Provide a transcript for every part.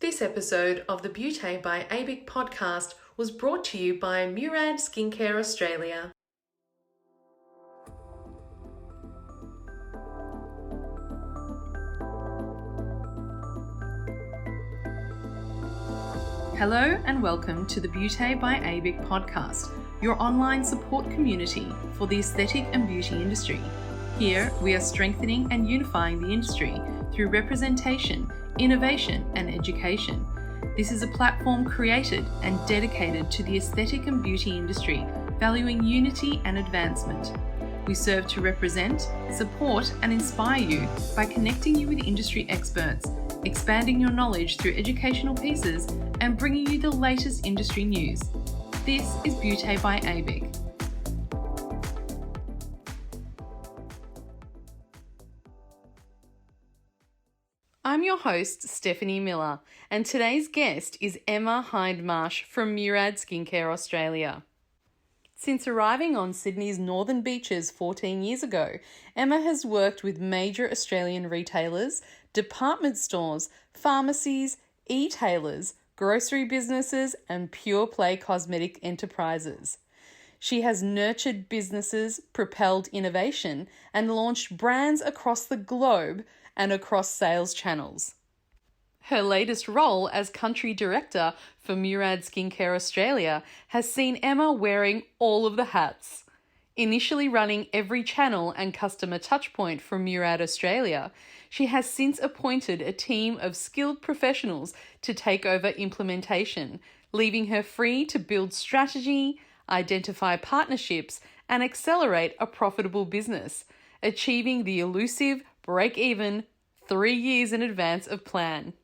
This episode of the Beauté by ABIC podcast was brought to you by Murad Skincare Australia. Hello and welcome to the Beauté by ABIC podcast, your online support community for the aesthetic and beauty industry. Here, we are strengthening and unifying the industry through representation, innovation, and education. This is a platform created and dedicated to the aesthetic and beauty industry, valuing unity and advancement. We serve to represent, support, and inspire you by connecting you with industry experts, expanding your knowledge through educational pieces, and bringing you the latest industry news. This is Beauté by ABIC. I'm your host, Stephanie Miller, and today's guest is Emma Hindmarsh from Murad Skincare Australia. Since arriving on Sydney's northern beaches 14 years ago, Emma has worked with major Australian retailers, department stores, pharmacies, e-tailers, grocery businesses, and pure-play cosmetic enterprises. She has nurtured businesses, propelled innovation, and launched brands across the globe and across sales channels. Her latest role as country director for Murad Skincare Australia has seen Emma wearing all of the hats. Initially running every channel and customer touchpoint for Murad Australia, she has since appointed a team of skilled professionals to take over implementation, leaving her free to build strategy, identify partnerships, and accelerate a profitable business, achieving the elusive break-even 3 years in advance of plan.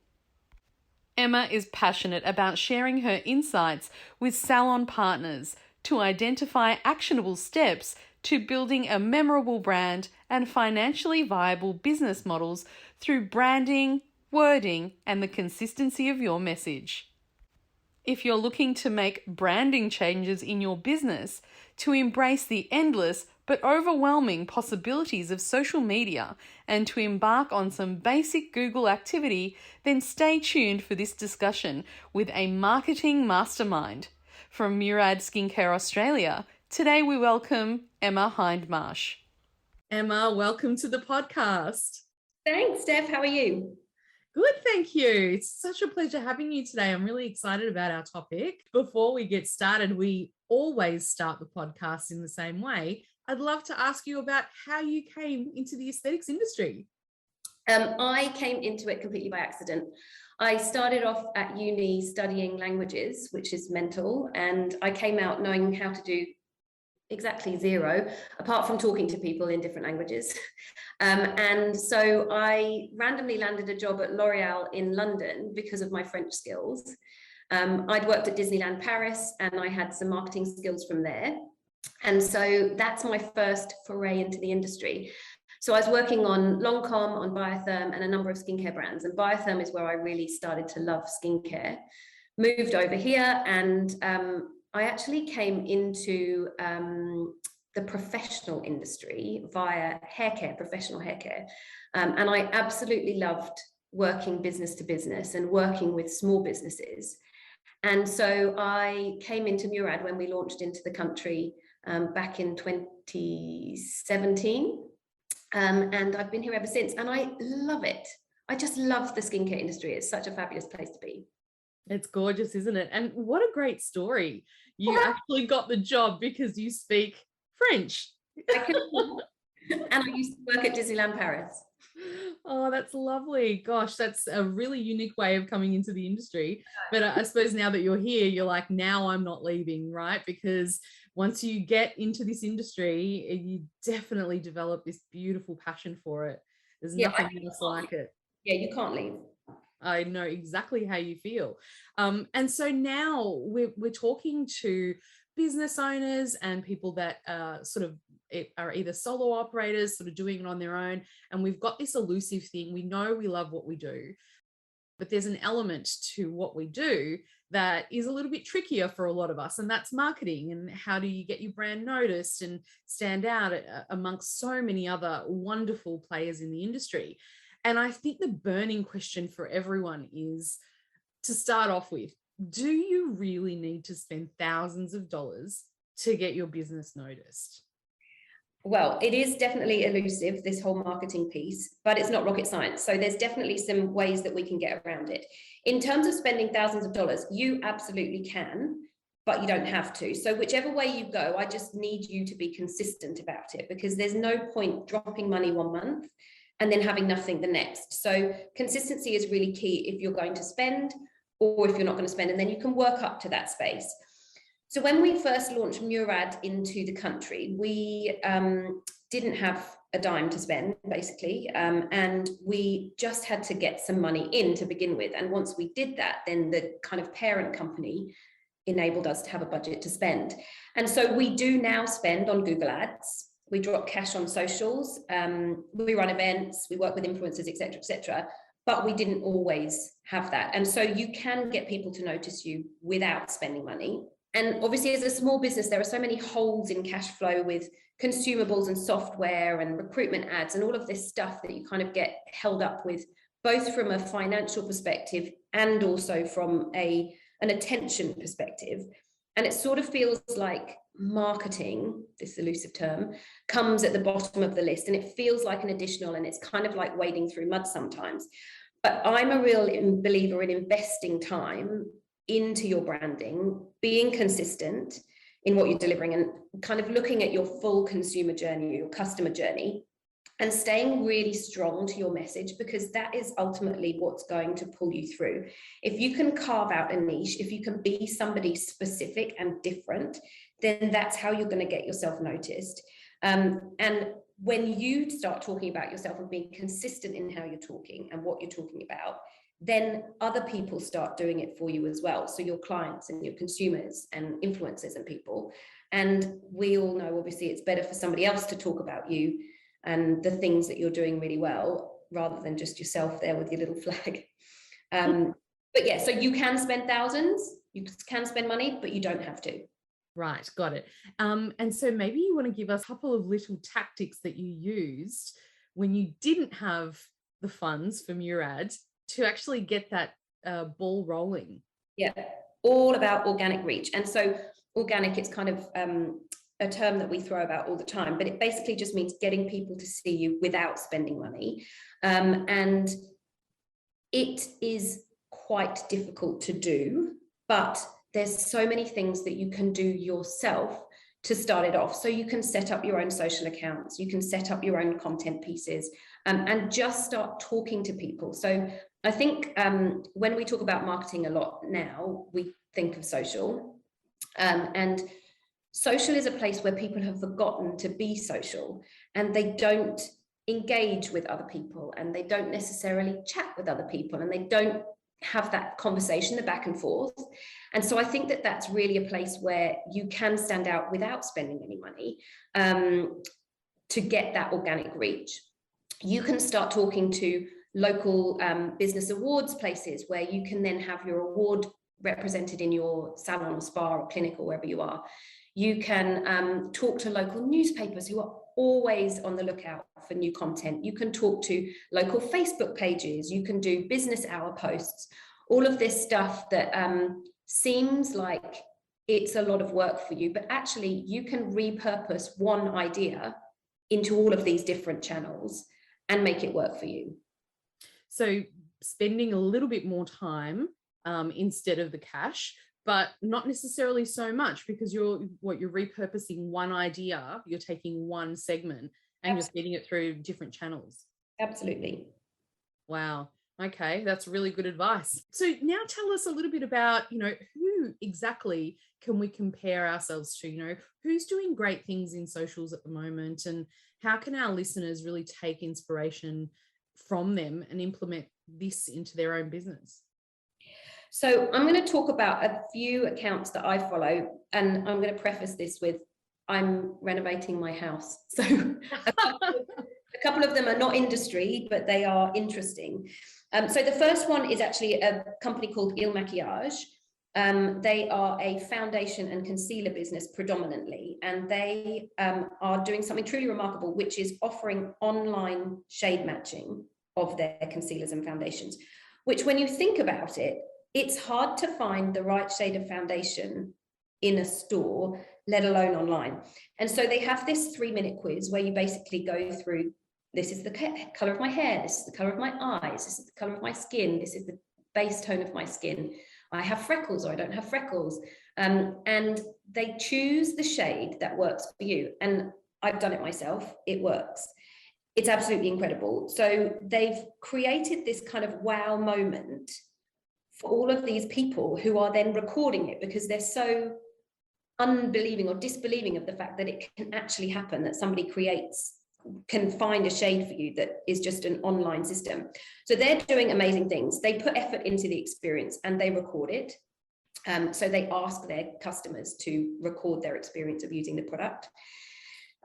Emma is passionate about sharing her insights with salon partners to identify actionable steps to building a memorable brand and financially viable business models through branding, wording, and the consistency of your message. If you're looking to make branding changes in your business to embrace the endless but overwhelming possibilities of social media and to embark on some basic Google activity, then stay tuned for this discussion with a marketing mastermind. From Murad Skincare Australia, today we welcome Emma Hindmarsh. Emma, welcome to the podcast. Thanks, Steph. How are you? Good, thank you. It's such a pleasure having you today. I'm really excited about our topic. Before we get started, we always start the podcast in the same way. I'd love to ask you about how you came into the aesthetics industry. I came into it completely by accident. I started off at uni studying languages, which is mental, and I came out knowing how to do exactly zero, apart from talking to people in different languages. And so I randomly landed a job at L'Oreal in London because of my French skills. I'd worked at Disneyland Paris, and I had some marketing skills from there. And so that's my first foray into the industry. So I was working on Lancôme, on Biotherm, and a number of skincare brands. And Biotherm is where I really started to love skincare. Moved over here, and I actually came into the professional industry via hair care, professional hair care. And I absolutely loved working business to business and working with small businesses. And so I came into Murad when we launched into the country back in 2017. And I've been here ever since, and I love it. I just love the skincare industry. It's such a fabulous place to be. It's gorgeous, isn't it? And what a great story. You actually got the job because you speak French. And I used to work at Disneyland Paris. Oh, that's lovely. Gosh, that's a really unique way of coming into the industry. But I suppose now that you're here, you're like, now I'm not leaving, right? Because once you get into this industry, you definitely develop this beautiful passion for it. There's nothing else like it. Yeah, you can't leave. I know exactly how you feel. And so now we're talking to business owners and people that sort of are either solo operators, sort of doing it on their own. And we've got this elusive thing. We know we love what we do, but there's an element to what we do that is a little bit trickier for a lot of us. And that's marketing. And how do you get your brand noticed and stand out amongst so many other wonderful players in the industry? And I think the burning question for everyone is, to start off with, do you really need to spend thousands of dollars to get your business noticed? Well, it is definitely elusive, this whole marketing piece, but it's not rocket science. So there's definitely some ways that we can get around it. In terms of spending thousands of dollars, you absolutely can, but you don't have to. So whichever way you go, I just need you to be consistent about it, because there's no point dropping money one month and then having nothing the next. So consistency is really key if you're going to spend or if you're not going to spend, and then you can work up to that space. So when we first launched Murad into the country, we didn't have a dime to spend, basically, and we just had to get some money in to begin with. And once we did that, then the kind of parent company enabled us to have a budget to spend. And so we do now spend on Google Ads. We drop cash on socials. We run events. We work with influencers, et cetera, et cetera. But we didn't always have that. And so you can get people to notice you without spending money. And obviously, as a small business, there are so many holes in cash flow with consumables and software and recruitment ads and all of this stuff that you kind of get held up with, both from a financial perspective and also from an attention perspective. And it sort of feels like marketing, this elusive term, comes at the bottom of the list, and it feels like an additional, and it's kind of like wading through mud sometimes. But I'm a real believer in investing time into your branding, being consistent in what you're delivering, and kind of looking at your full consumer journey, your customer journey, and staying really strong to your message, because that is ultimately what's going to pull you through. If you can carve out a niche, if you can be somebody specific and different, then that's how you're going to get yourself noticed. And when you start talking about yourself and being consistent in how you're talking and what you're talking about, then other people start doing it for you as well. So your clients and your consumers and influencers and people. And we all know, obviously, it's better for somebody else to talk about you and the things that you're doing really well, rather than just yourself there with your little flag. But yeah, so you can spend thousands, you can spend money, but you don't have to. Right, got it. And so maybe you want to give us a couple of little tactics that you used when you didn't have the funds for Murad to actually get that ball rolling. Yeah, all about organic reach. And so organic, it's kind of a term that we throw about all the time, but it basically just means getting people to see you without spending money. And it is quite difficult to do, but there's so many things that you can do yourself to start it off. So you can set up your own social accounts, you can set up your own content pieces, and just start talking to people. So I think when we talk about marketing a lot now, we think of social. And social is a place where people have forgotten to be social, and they don't engage with other people, and they don't necessarily chat with other people, and they don't have that conversation, the back and forth. And so I think that that's really a place where you can stand out without spending any money to get that organic reach. You can start talking to local business awards places where you can then have your award represented in your salon or spa or clinic or wherever you are. You can talk to local newspapers who are always on the lookout for new content. You can talk to local Facebook pages. You can do business hour posts. All of this stuff that seems like it's a lot of work for you, but actually you can repurpose one idea into all of these different channels and make it work for you. So spending a little bit more time instead of the cash, but not necessarily so much, because you're repurposing one idea, you're taking one segment and you're feeding it through different channels. Absolutely. Wow. Okay, that's really good advice. So now tell us a little bit about, who exactly can we compare ourselves to? Who's doing great things in socials at the moment, and how can our listeners really take inspiration from them and implement this into their own business? So I'm going to talk about a few accounts that I follow, and I'm going to preface this with, I'm renovating my house. So a couple of them are not industry, but they are interesting. So the first one is actually a company called Il Maquillage. They are a foundation and concealer business predominantly, and they are doing something truly remarkable, which is offering online shade matching of their concealers and foundations, which, when you think about it, it's hard to find the right shade of foundation in a store, let alone online. And so they have this 3-minute quiz where you basically go through, this is the color of my hair, this is the color of my eyes, this is the color of my skin, this is the base tone of my skin, I have freckles or I don't have freckles. And they choose the shade that works for you. And I've done it myself, it works. It's absolutely incredible. So they've created this kind of wow moment for all of these people who are then recording it because they're so unbelieving or disbelieving of the fact that it can actually happen, that somebody can find a shade for you that is just an online system. So they're doing amazing things. They put effort into the experience and they record it. So they ask their customers to record their experience of using the product.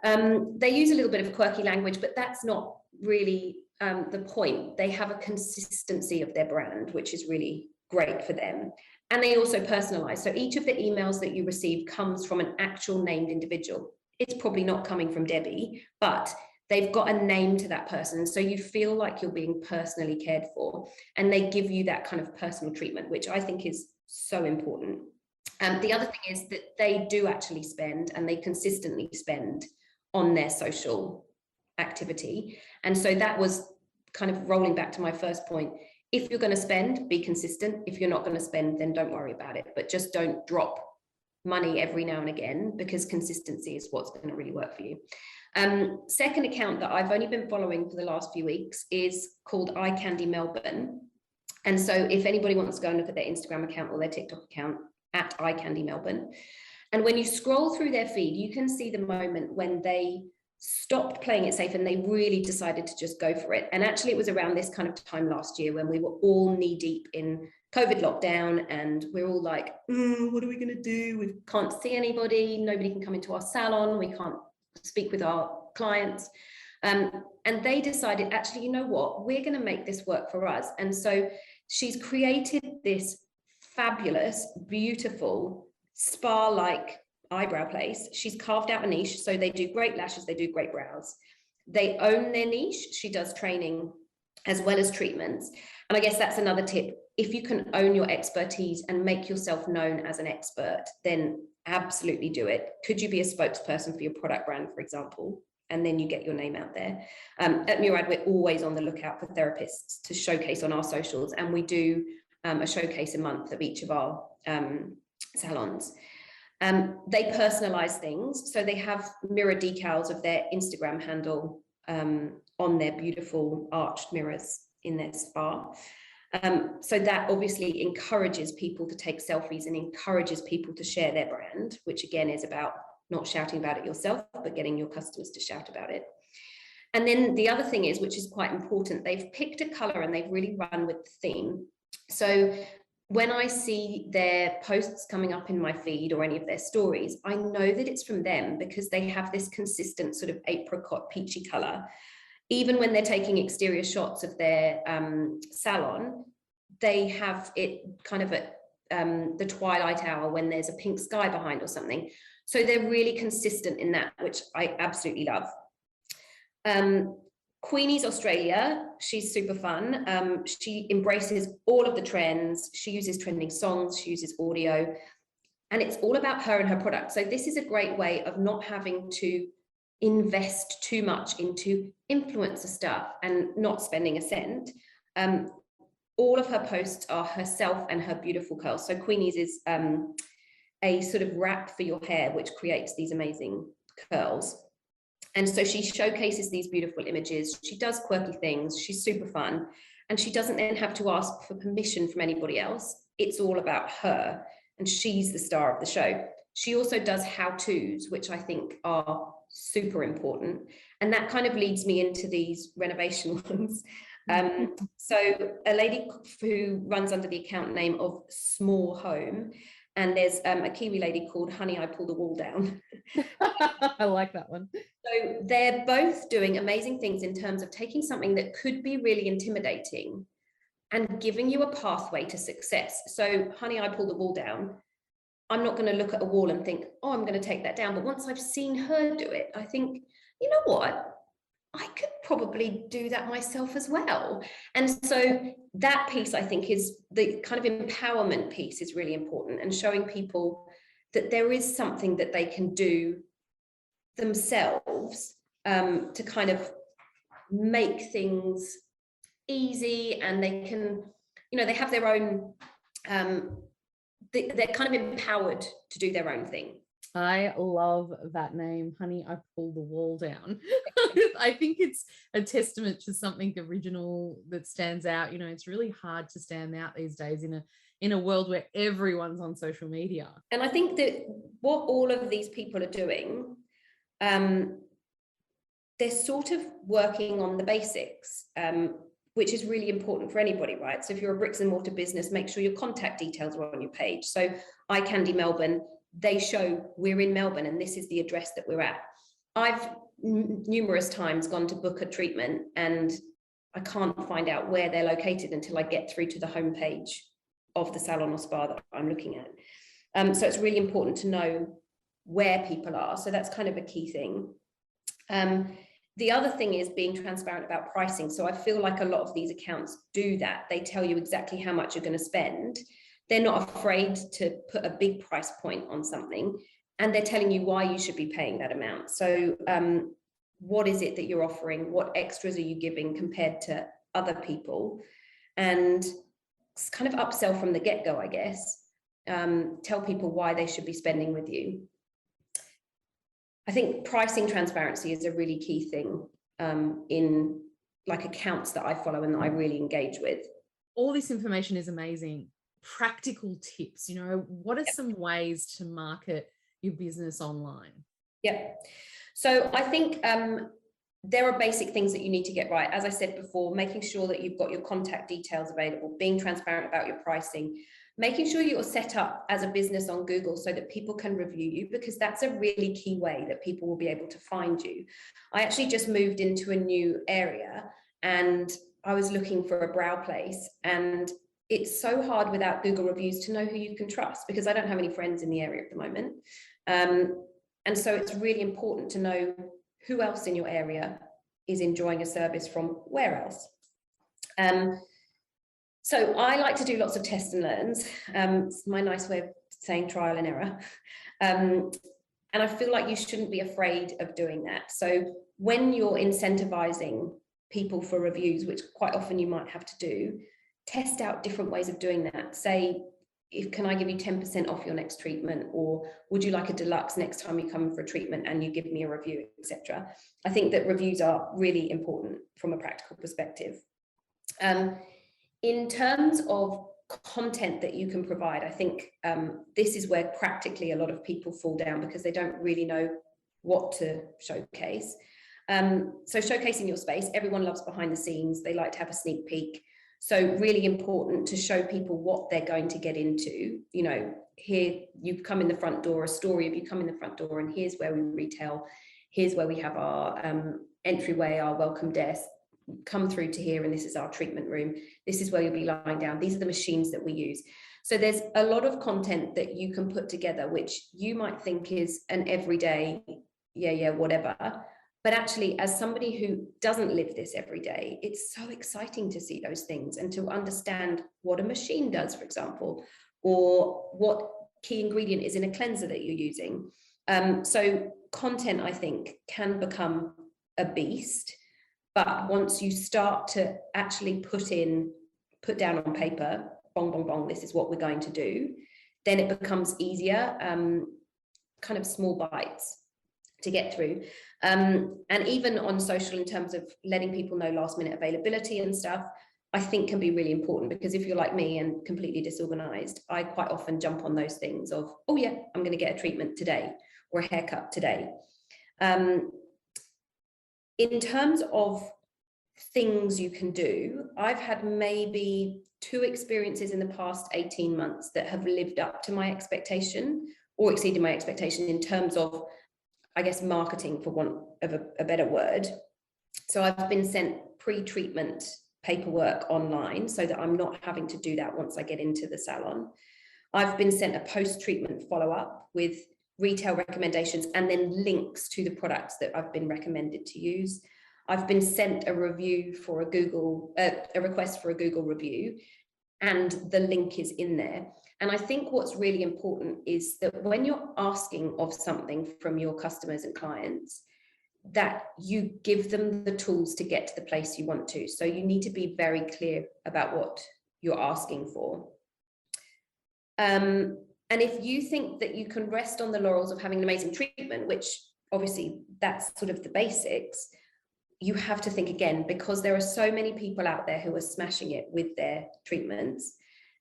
They use a little bit of quirky language, but that's not really the point. They have a consistency of their brand, which is really great for them. And they also personalize. So each of the emails that you receive comes from an actual named individual. It's probably not coming from Debbie, but they've got a name to that person. So you feel like you're being personally cared for, and they give you that kind of personal treatment, which I think is so important. The other thing is that they do actually spend, and they consistently spend on their social activity. And so that was kind of rolling back to my first point. If you're going to spend, be consistent. If you're not going to spend, then don't worry about it, but just don't drop money every now and again, because consistency is what's going to really work for you. Second account that I've only been following for the last few weeks is called Eye Candy Melbourne. And so if anybody wants to go and look at their Instagram account or their TikTok account at Eye Candy Melbourne, and when you scroll through their feed, you can see the moment when they stopped playing it safe and they really decided to just go for it. And actually it was around this kind of time last year when we were all knee deep in COVID lockdown, and we're all like, what are we going to do? We can't see anybody, nobody can come into our salon, we can't speak with our clients. And they decided, actually, you know what, we're going to make this work for us. And so she's created this fabulous, beautiful, spa-like eyebrow place. She's carved out a niche. So they do great lashes, they do great brows. They own their niche. She does training as well as treatments. And I guess that's another tip. If you can own your expertise and make yourself known as an expert, then absolutely do it. Could you be a spokesperson for your product brand, for example? And then you get your name out there. At Murad, we're always on the lookout for therapists to showcase on our socials. And we do a showcase a month of each of our salons. They personalize things. So they have mirror decals of their Instagram handle on their beautiful arched mirrors in their spa. So that obviously encourages people to take selfies and encourages people to share their brand, which again is about not shouting about it yourself, but getting your customers to shout about it. And then the other thing is, which is quite important, they've picked a color and they've really run with the theme. So when I see their posts coming up in my feed or any of their stories, I know that it's from them because they have this consistent sort of apricot peachy color. Even when they're taking exterior shots of their salon, they have it kind of at the twilight hour when there's a pink sky behind or something. So they're really consistent in that, which I absolutely love. Queenie's Australia, she's super fun. She embraces all of the trends. She uses trending songs, she uses audio, and it's all about her and her product. So this is a great way of not having to invest too much into influencer stuff and not spending a cent. All of her posts are herself and her beautiful curls. So Queenie's is a sort of wrap for your hair, which creates these amazing curls. And so she showcases these beautiful images. She does quirky things. She's super fun. And she doesn't then have to ask for permission from anybody else. It's all about her. And she's the star of the show. She also does how-tos, which I think are super important. And that kind of leads me into these renovation ones. So a lady who runs under the account name of Small Home, and there's a Kiwi lady called Honey, I Pull the Wall Down. I like that one. So they're both doing amazing things in terms of taking something that could be really intimidating and giving you a pathway to success. So Honey, I Pull the Wall Down. I'm not going to look at a wall and think, oh, I'm going to take that down. But once I've seen her do it, I think, you know what? I could probably do that myself as well. And so that piece, I think, is the kind of empowerment piece is really important, and showing people that there is something that they can do themselves to kind of make things easy, and they can, they have their own, they're kind of empowered to do their own thing. I love that name, honey. I pull the wall down. I think it's a testament to something original that stands out. It's really hard to stand out these days in a world where everyone's on social media. And I think that what all of these people are doing, they're sort of working on the basics, which is really important for anybody, right? So if you're a bricks and mortar business, make sure your contact details are on your page. So Eye Candy Melbourne, they show we're in Melbourne and this is the address that we're at. I've numerous times gone to book a treatment and I can't find out where they're located until I get through to the homepage of the salon or spa that I'm looking at. So it's really important to know where people are. So that's kind of a key thing. The other thing is being transparent about pricing. So I feel like a lot of these accounts do that. They tell you exactly how much you're going to spend. They're not afraid to put a big price point on something, and they're telling you why you should be paying that amount. So what is it that you're offering? What extras are you giving compared to other people? And kind of upsell from the get-go, I guess. Tell people why they should be spending with you. I think pricing transparency is a really key thing in like accounts that I follow and that I really engage with. All this information is amazing. Practical tips, what are some ways to market your business online? Yeah. So I think there are basic things that you need to get right. As I said before, making sure that you've got your contact details available, being transparent about your pricing, making sure you're set up as a business on Google so that people can review you, because that's a really key way that people will be able to find you. I actually just moved into a new area and I was looking for a brow place, and it's so hard without Google reviews to know who you can trust, because I don't have any friends in the area at the moment. And so it's really important to know who else in your area is enjoying a service from where else. So I like to do lots of test and learns. It's my nice way of saying trial and error. And I feel like you shouldn't be afraid of doing that. So when you're incentivizing people for reviews, which quite often you might have to do, test out different ways of doing that. Say, can I give you 10% off your next treatment? Or would you like a deluxe next time you come for a treatment and you give me a review, etc. I think that reviews are really important from a practical perspective. In terms of content that you can provide, I think this is where practically a lot of people fall down, because they don't really know what to showcase. So showcasing your space, everyone loves behind the scenes. They like to have a sneak peek. So really important to show people what they're going to get into. Here you come in the front door, a story of you come in the front door, and here's where we retail. Here's where we have our entryway, our welcome desk. Come through to here, and this is our treatment room. This is where you'll be lying down. These are the machines that we use. So there's a lot of content that you can put together, which you might think is an everyday, whatever. But actually, as somebody who doesn't live this every day, it's so exciting to see those things and to understand what a machine does, for example, or what key ingredient is in a cleanser that you're using. So content, I think, can become a beast. But once you start to actually put down on paper, bong, bong, bong, this is what we're going to do, then it becomes easier, kind of small bites to get through. And even on social, in terms of letting people know last minute availability and stuff, I think can be really important, because if you're like me and completely disorganized, I quite often jump on those things of, oh yeah, I'm going to get a treatment today or a haircut today. In terms of things you can do, I've had maybe 2 experiences in the past 18 months that have lived up to my expectation or exceeded my expectation in terms of, I guess, marketing, for want of a better word. So I've been sent pre-treatment paperwork online so that I'm not having to do that once I get into the salon. I've been sent a post-treatment follow-up with retail recommendations and then links to the products that I've been recommended to use. I've been sent a review for a request for a Google review, and the link is in there. And I think what's really important is that when you're asking of something from your customers and clients, that you give them the tools to get to the place you want to. So you need to be very clear about what you're asking for. And if you think that you can rest on the laurels of having an amazing treatment, which obviously that's sort of the basics, you have to think again, because there are so many people out there who are smashing it with their treatments.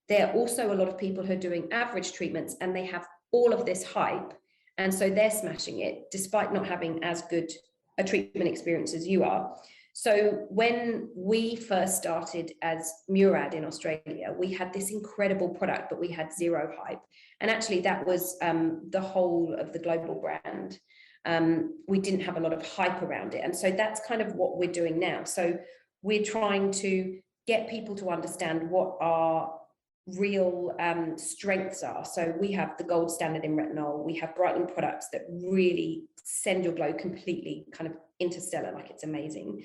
There are also a lot of people who are doing average treatments and they have all of this hype. And so they're smashing it despite not having as good a treatment experience as you are. So when we first started as Murad in Australia, we had this incredible product, but we had zero hype. And actually that was the whole of the global brand. We didn't have a lot of hype around it. And so that's kind of what we're doing now. So we're trying to get people to understand what our real strengths are. So we have the gold standard in retinol. We have brightening products that really send your glow completely kind of interstellar, like it's amazing.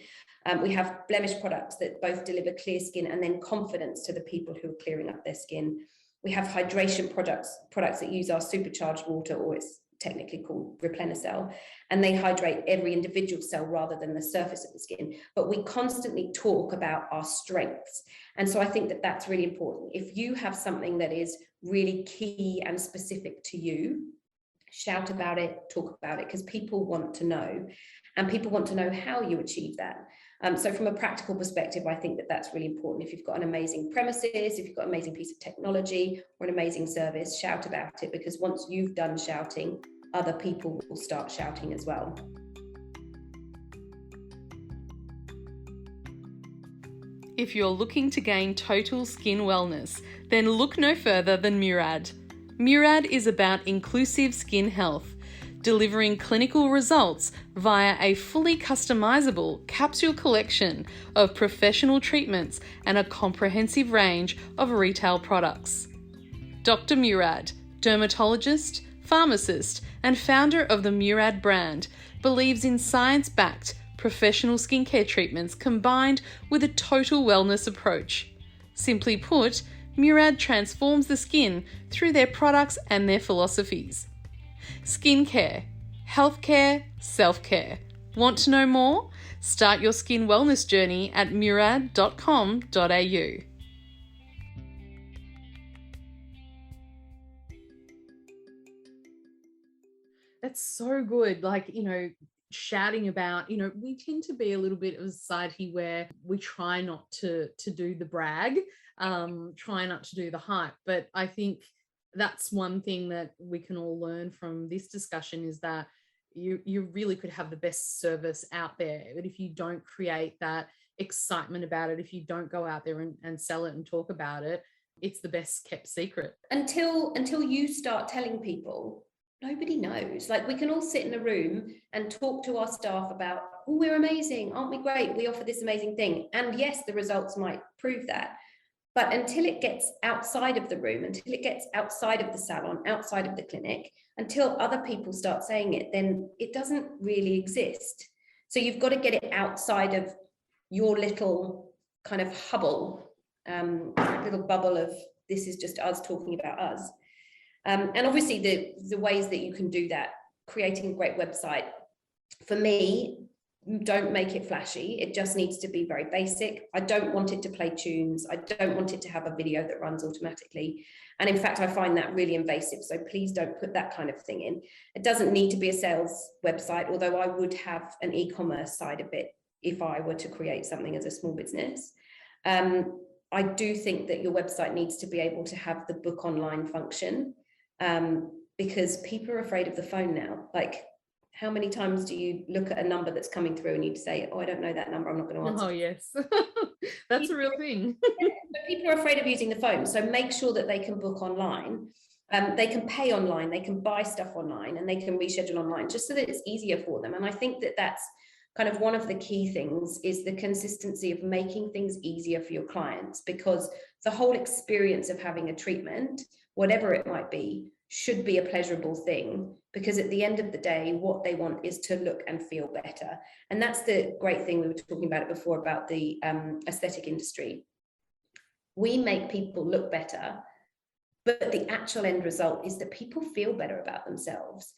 We have blemish products that both deliver clear skin and then confidence to the people who are clearing up their skin. We have hydration products that use our supercharged water, or it's technically called Replenicel, and they hydrate every individual cell rather than the surface of the skin. But we constantly talk about our strengths. And so I think that that's really important. If you have something that is really key and specific to you, shout about it, talk about it, because people want to know, and people want to know how you achieve that. So from a practical perspective, I think that that's really important. If you've got an amazing premises, if you've got an amazing piece of technology or an amazing service, shout about it, because once you've done shouting, other people will start shouting as well. If you're looking to gain total skin wellness, then look no further than Murad. Murad is about inclusive skin health, delivering clinical results via a fully customizable capsule collection of professional treatments and a comprehensive range of retail products. Dr. Murad, dermatologist, pharmacist, and founder of the Murad brand, believes in science-backed professional skincare treatments combined with a total wellness approach. Simply put, Murad transforms the skin through their products and their philosophies. Skincare, healthcare, self-care. Want to know more? Start your skin wellness journey at murad.com.au. That's so good. Like, shouting about, we tend to be a little bit of a society where we try not to do the brag, try not to do the hype. But I think that's one thing that we can all learn from this discussion, is that you really could have the best service out there, but if you don't create that excitement about it, if you don't go out there and sell it and talk about it, it's the best kept secret. Until you start telling people, nobody knows. Like, we can all sit in a room and talk to our staff about, oh, we're amazing, aren't we great, we offer this amazing thing, and yes, the results might prove that. But until it gets outside of the room, until it gets outside of the salon, outside of the clinic, until other people start saying it, then it doesn't really exist. So you've got to get it outside of your little kind of hubble, little bubble of this is just us talking about us. And obviously the ways that you can do that, creating a great website, for me, don't make it flashy. It just needs to be very basic. I don't want it to play tunes. I don't want it to have a video that runs automatically. And in fact, I find that really invasive. So please don't put that kind of thing in. It doesn't need to be a sales website, although I would have an e-commerce side of it if I were to create something as a small business. I do think that your website needs to be able to have the book online function, because people are afraid of the phone now. Like, how many times do you look at a number that's coming through and you say, oh, I don't know that number, I'm not going to answer. Oh, yes. That's a real thing. People are afraid of using the phone. So make sure that they can book online. They can pay online, they can buy stuff online, and they can reschedule online, just so that it's easier for them. And I think that that's kind of one of the key things is the consistency of making things easier for your clients, because the whole experience of having a treatment, whatever it might be, should be a pleasurable thing, because at the end of the day, what they want is to look and feel better. And that's the great thing. We were talking about it before about the aesthetic industry. We make people look better, but the actual end result is that people feel better about themselves.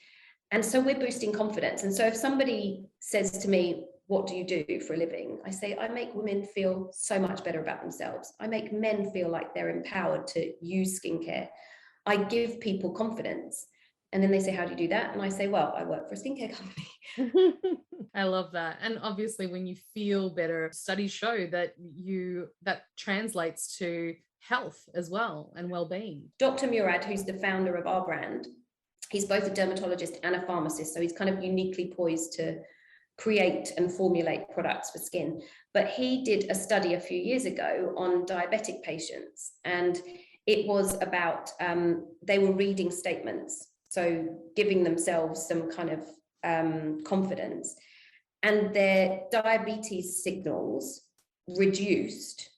And so we're boosting confidence. And so if somebody says to me, what do you do for a living? I say, I make women feel so much better about themselves. I make men feel like they're empowered to use skincare. I give people confidence. And then they say, how do you do that? And I say, well, I work for a skincare company. I love that. And obviously when you feel better, studies show that that translates to health as well and well-being. Dr. Murad, who's the founder of our brand, he's both a dermatologist and a pharmacist. So he's kind of uniquely poised to create and formulate products for skin. But he did a study a few years ago on diabetic patients, and it was about they were reading statements, so giving themselves some kind of confidence, and their diabetes signals reduced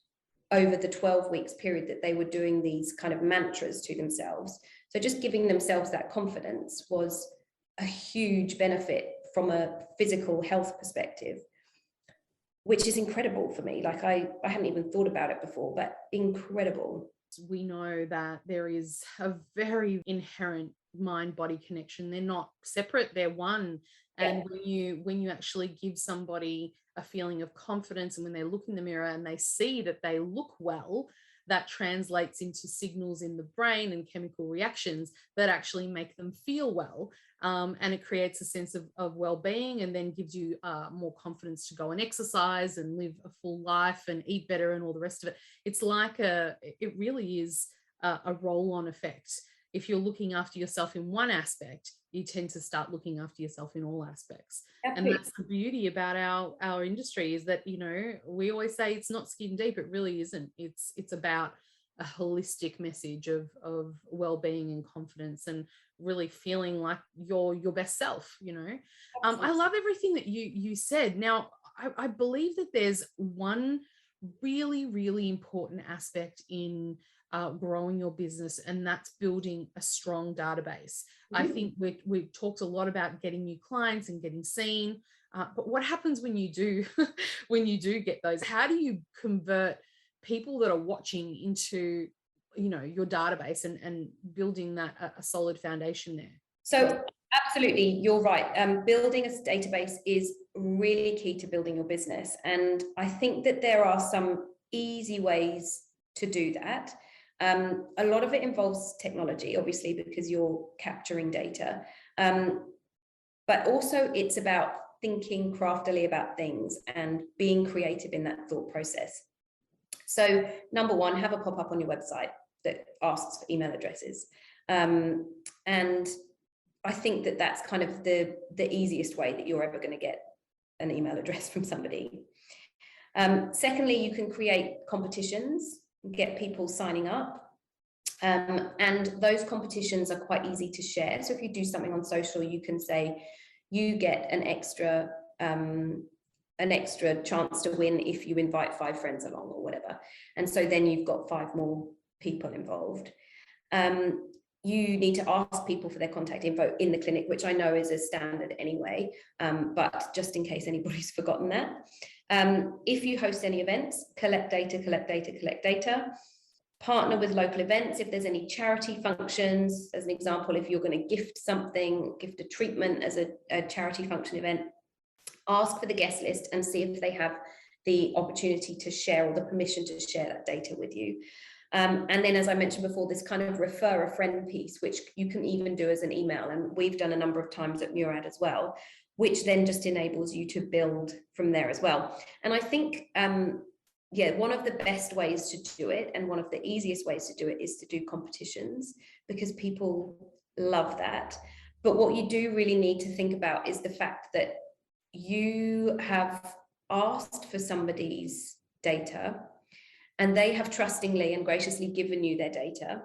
over the 12 weeks period that they were doing these kind of mantras to themselves. So just giving themselves that confidence was a huge benefit from a physical health perspective, which is incredible for me. Like I hadn't even thought about it before, but incredible. We know that there is a very inherent mind-body connection. They're not separate, they're one. And when you actually give somebody a feeling of confidence, and when they look in the mirror and they see that they look well, that translates into signals in the brain and chemical reactions that actually make them feel well. And it creates a sense of well-being, and then gives you more confidence to go and exercise and live a full life and eat better and all the rest of it. It's like it really is a roll-on effect. If you're looking after yourself in one aspect, you tend to start looking after yourself in all aspects. Absolutely. And that's the beauty about our industry, is that, you know, we always say it's not skin deep. It really isn't. It's about a holistic message of well-being and confidence, and really feeling like your best self, you know. I love everything that you said. Now, I believe that there's one really, really important aspect in growing your business, and that's building a strong database. I think we've talked a lot about getting new clients and getting seen, but what happens when you do when you do get those? How do you convert people that are watching into, you know, your database and building that a solid foundation there? So absolutely, you're right. Building a database is really key to building your business, and I think that there are some easy ways to do that. A lot of it involves technology, obviously, because you're capturing data, but also it's about thinking craftily about things and being creative in that thought process. So number one, have a pop-up on your website that asks for email addresses, and I think that that's kind of the easiest way that you're ever going to get an email address from somebody. Secondly, you can create competitions, get people signing up, and those competitions are quite easy to share. So if you do something on social, you can say you get an extra chance to win if you invite 5 friends along or whatever, and so then you've got 5 more people involved. You need to ask people for their contact info in the clinic, which I know is a standard anyway, but just in case anybody's forgotten that. If you host any events, collect data. Partner with local events if there's any charity functions. As an example, if you're going to gift something, gift a treatment as a charity function event, ask for the guest list and see if they have the opportunity to share, or the permission to share that data with you. And then, as I mentioned before, this kind of refer a friend piece, which you can even do as an email, and we've done a number of times at Murad as well, which then just enables you to build from there as well. And I think one of the best ways to do it, and one of the easiest ways to do it, is to do competitions, because people love that. But what you do really need to think about is the fact that you have asked for somebody's data, and they have trustingly and graciously given you their data.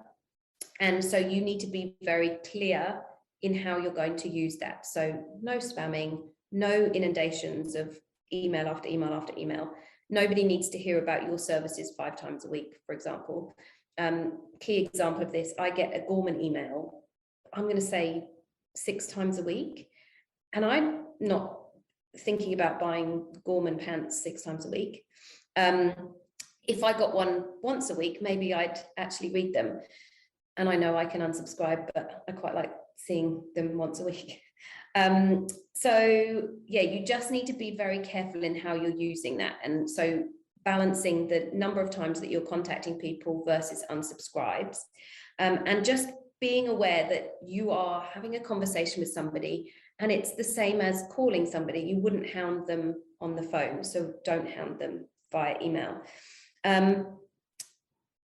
And so you need to be very clear in how you're going to use that. So no spamming, no inundations of email after email after email. Nobody needs to hear about your services 5 times a week, for example. Key example of this, I get a Gorman email, I'm going to say 6 times a week. And I'm not thinking about buying Gorman pants 6 times a week. If I got one once a week, maybe I'd actually read them. And I know I can unsubscribe, but I quite like seeing them once a week. So yeah, you just need to be very careful in how you're using that. And so balancing the number of times that you're contacting people versus unsubscribes, and just being aware that you are having a conversation with somebody, and it's the same as calling somebody. You wouldn't hound them on the phone, so don't hound them via email.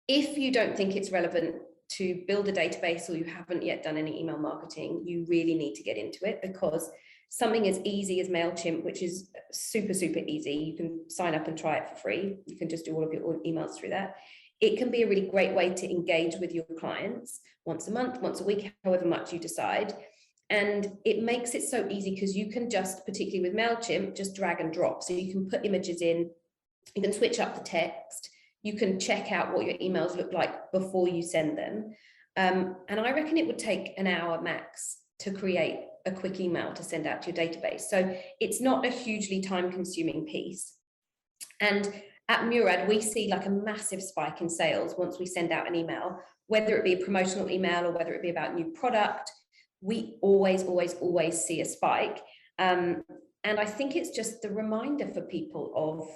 If you don't think it's relevant to build a database, or you haven't yet done any email marketing, you really need to get into it, because something as easy as MailChimp, which is super, super easy, you can sign up and try it for free. You can just do all of your emails through that. It can be a really great way to engage with your clients once a month, once a week, however much you decide. And it makes it so easy because you can just, particularly with MailChimp, just drag and drop. So you can put images in, you can switch up the text, you can check out what your emails look like before you send them. And I reckon it would take an hour max to create a quick email to send out to your database. So it's not a hugely time-consuming piece. And at Murad, we see like a massive spike in sales once we send out an email, whether it be a promotional email or whether it be about new product. We always see a spike. And I think it's just the reminder for people of,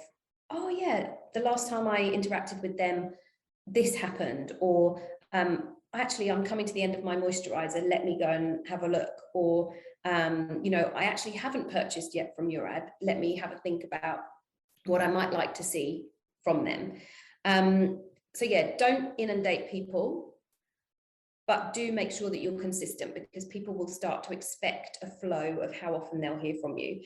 oh yeah, the last time I interacted with them, this happened, or actually I'm coming to the end of my moisturizer, let me go and have a look, or you know, I actually haven't purchased yet from Murad, let me have a think about what I might like to see from them. So yeah, don't inundate people, but do make sure that you're consistent, because people will start to expect a flow of how often they'll hear from you.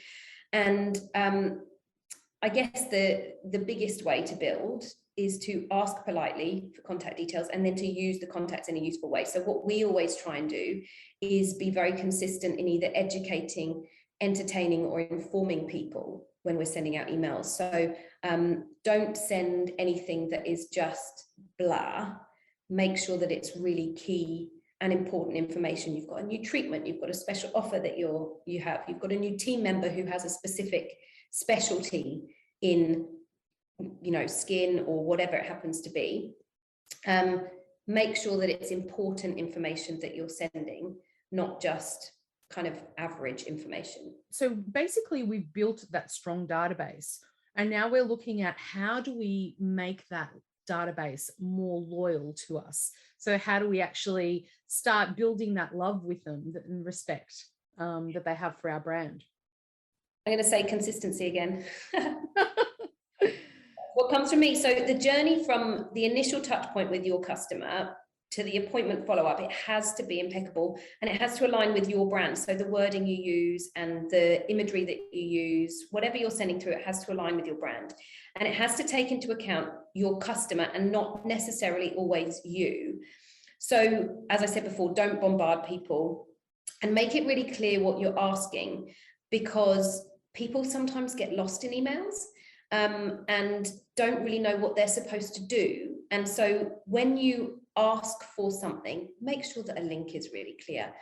And I guess the biggest way to build is to ask politely for contact details, and then to use the contacts in a useful way. So what we always try and do is be very consistent in either educating, entertaining, or informing people when we're sending out emails. So don't send anything that is just blah. Make sure that it's really key and important information. You've got a new treatment, you've got a special offer that you've got a new team member who has a specific specialty in, you know, skin or whatever it happens to be. Make sure that it's important information that you're sending, not just kind of average information. So basically we've built that strong database, and now we're looking at how do we make that database more loyal to us. So how do we actually start building that love with them and respect that they have for our brand? I'm going to say consistency again. What comes from me, so the journey from the initial touch point with your customer to the appointment follow-up, it has to be impeccable, and it has to align with your brand. So the wording you use and the imagery that you use, whatever you're sending through, it has to align with your brand. And it has to take into account your customer and not necessarily always you. So as I said before, don't bombard people, and make it really clear what you're asking, because people sometimes get lost in emails and don't really know what they're supposed to do. And so when you ask for something, make sure that a link is really clear.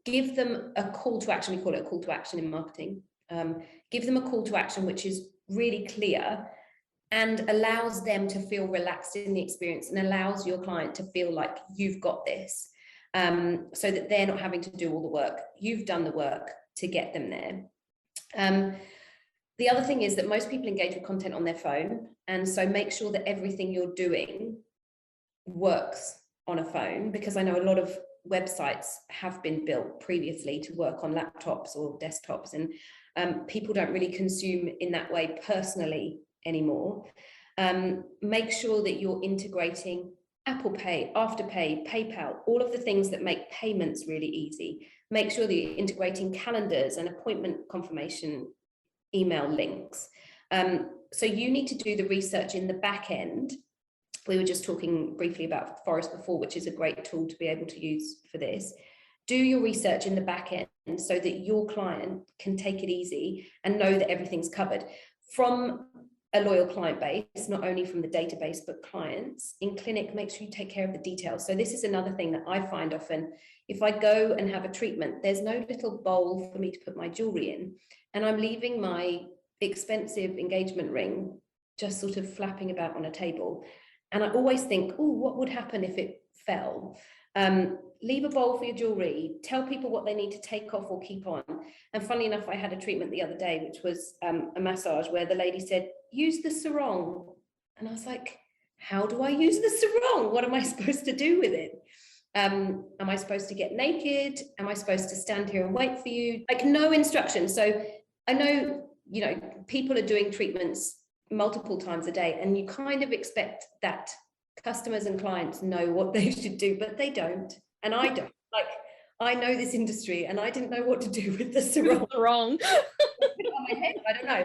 Give them a call to action. We call it a call to action in marketing. Give them a call to action which is really clear and allows them to feel relaxed in the experience, and allows your client to feel like you've got this, so that they're not having to do all the work. You've done the work to get them there. The other thing is that most people engage with content on their phone, and so make sure that everything you're doing works on a phone, because I know a lot of websites have been built previously to work on laptops or desktops, and people don't really consume in that way personally anymore. Make sure that you're integrating Apple Pay, Afterpay, PayPal, all of the things that make payments really easy. Make sure that you're integrating calendars and appointment confirmation email links. So you need to do the research in the back end. We were just talking briefly about Forest before, which is a great tool to be able to use for this. do your research in the back end so that your client can take it easy and know that everything's covered from a loyal client base, not only from the database, but clients in clinic. Make sure you take care of the details. So this is another thing that I find often. If I go and have a treatment, there's no little bowl for me to put my jewelry in, and I'm leaving my expensive engagement ring just sort of flapping about on a table. And I always think, oh, what would happen if it fell? Leave a bowl for your jewelry, tell people what they need to take off or keep on. And funnily enough, I had a treatment the other day, which was a massage where the lady said, use the sarong. And I was like, how do I use the sarong? What am I supposed to do with it? Am I supposed to get naked? Am I supposed to stand here and wait for you? Like, no instruction. So I know, you know, people are doing treatments multiple times a day, and you kind of expect that customers and clients know what they should do, but they don't, and I don't. Like, I know this industry, and I didn't know what to do with the sarong. Wrong. On my head, I don't know.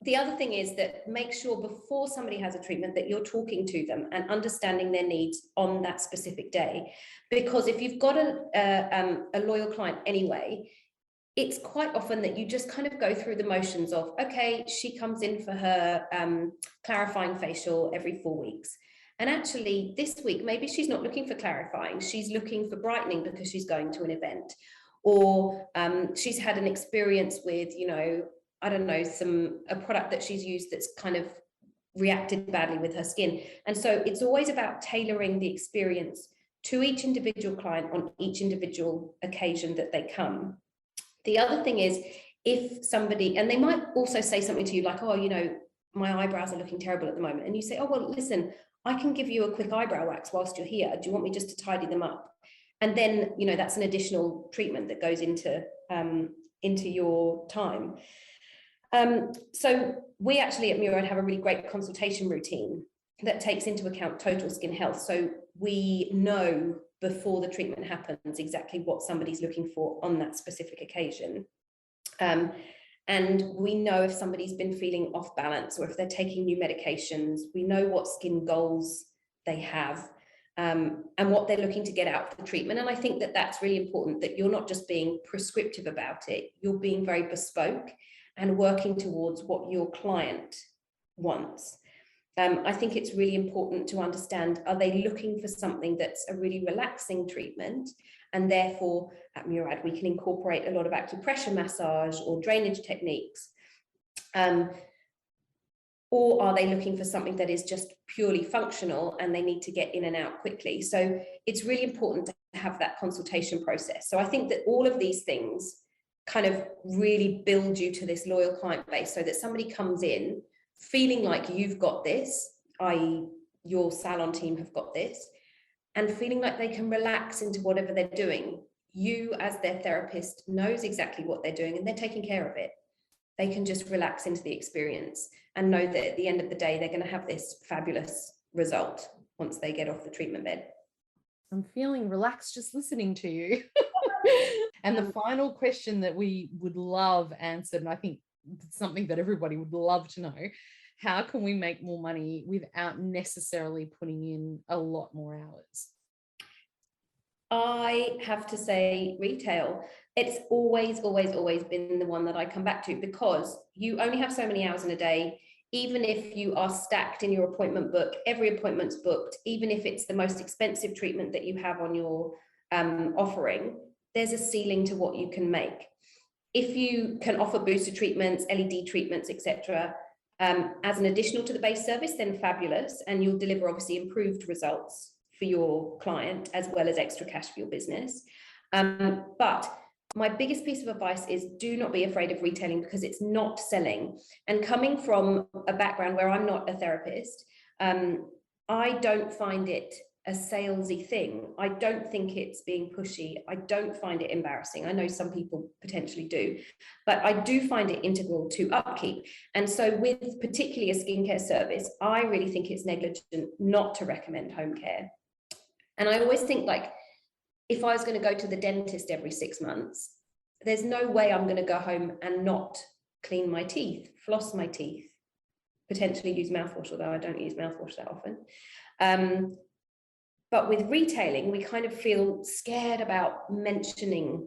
The other thing is that make sure before somebody has a treatment that you're talking to them and understanding their needs on that specific day, because if you've got a loyal client anyway, it's quite often that you just kind of go through the motions of, okay, she comes in for her clarifying facial every 4 weeks. And actually this week, maybe she's not looking for clarifying, she's looking for brightening because she's going to an event, or she's had an experience with, you know, I don't know, a product that she's used that's kind of reacted badly with her skin. And so it's always about tailoring the experience to each individual client on each individual occasion that they come. The other thing is, if somebody, and they might also say something to you like, oh, you know, my eyebrows are looking terrible at the moment. And you say, oh, well, listen, I can give you a quick eyebrow wax whilst you're here. Do you want me just to tidy them up? And then, you know, that's an additional treatment that goes into your time. So we actually at Murad have a really great consultation routine that takes into account total skin health. So we know before the treatment happens exactly what somebody's looking for on that specific occasion. And we know if somebody's been feeling off balance or if they're taking new medications. We know what skin goals they have, and what they're looking to get out of the treatment. And I think that that's really important, that you're not just being prescriptive about it, you're being very bespoke and working towards what your client wants. I think it's really important to understand, are they looking for something that's a really relaxing treatment? And therefore, at Murad, we can incorporate a lot of acupressure massage or drainage techniques. Or are they looking for something that is just purely functional and they need to get in and out quickly? So it's really important to have that consultation process. So I think that all of these things kind of really build you to this loyal client base, so that somebody comes in feeling like you've got this, i.e. your salon team have got this, and feeling like they can relax into whatever they're doing. You as their therapist knows exactly what they're doing and they're taking care of it. They can just relax into the experience and know that at the end of the day, they're going to have this fabulous result once they get off the treatment bed. I'm feeling relaxed just listening to you. And the final question that we would love answered, and I think it's something that everybody would love to know, how can we make more money without necessarily putting in a lot more hours? I have to say retail. It's always been the one that I come back to, because you only have so many hours in a day. Even if you are stacked in your appointment book, every appointment's booked, even if it's the most expensive treatment that you have on your offering, there's a ceiling to what you can make. If you can offer booster treatments, LED treatments, etc., as an additional to the base service, then fabulous, and you'll deliver obviously improved results for your client as well as extra cash for your business. But my biggest piece of advice is, do not be afraid of retailing, because it's not selling. And coming from a background where I'm not a therapist, I don't find it a salesy thing. I don't think it's being pushy. I don't find it embarrassing. I know some people potentially do, but I do find it integral to upkeep. And so with particularly a skincare service, I really think it's negligent not to recommend home care. And I always think, like, if I was going to go to the dentist every 6 months, there's no way I'm going to go home and not clean my teeth, floss my teeth, potentially use mouthwash, although I don't use mouthwash that often. But with retailing, we kind of feel scared about mentioning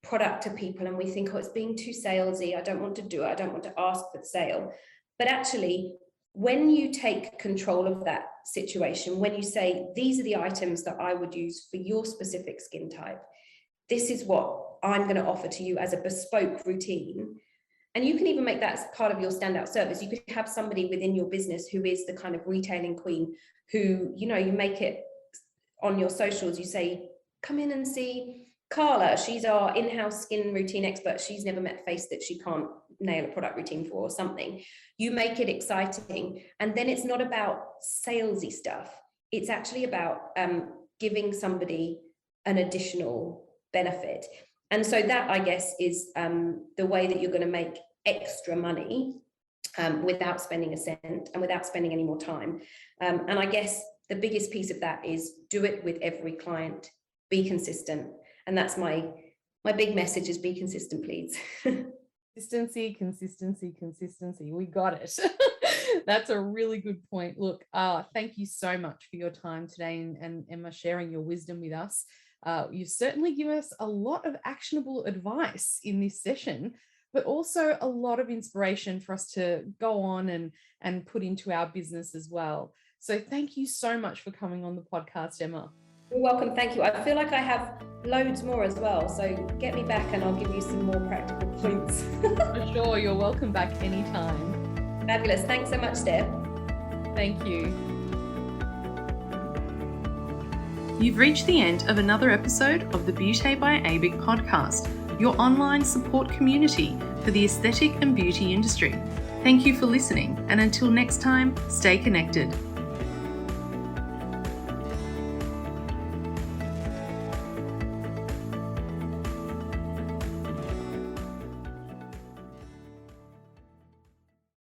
product to people, and we think, oh, it's being too salesy, I don't want to do it, I don't want to ask for the sale. But actually, when you take control of that situation, when you say, these are the items that I would use for your specific skin type, this is what I'm going to offer to you as a bespoke routine. And you can even make that as part of your standout service. You could have somebody within your business who is the kind of retailing queen, who, you know, you make it on your socials, you say, come in and see Carla, she's our in-house skin routine expert. She's never met a face that she can't nail a product routine for, or something. You make it exciting. And then it's not about salesy stuff. It's actually about giving somebody an additional benefit. And so that, I guess, is the way that you're going to make extra money without spending a cent and without spending any more time. And I guess the biggest piece of that is do it with every client, be consistent. And that's my big message, is be consistent, please. Consistency, consistency, consistency. We got it. That's a really good point. Look, thank you so much for your time today, and Emma, sharing your wisdom with us. You've certainly given us a lot of actionable advice in this session, but also a lot of inspiration for us to go on and put into our business as well. So thank you so much for coming on the podcast, Emma. You're welcome. Thank you. I feel like I have loads more as well. So get me back and I'll give you some more practical points. For sure. You're welcome back anytime. Fabulous. Thanks so much, Steph. Thank you. You've reached the end of another episode of the Beauty by ABIC podcast, your online support community for the aesthetic and beauty industry. Thank you for listening, and until next time, stay connected.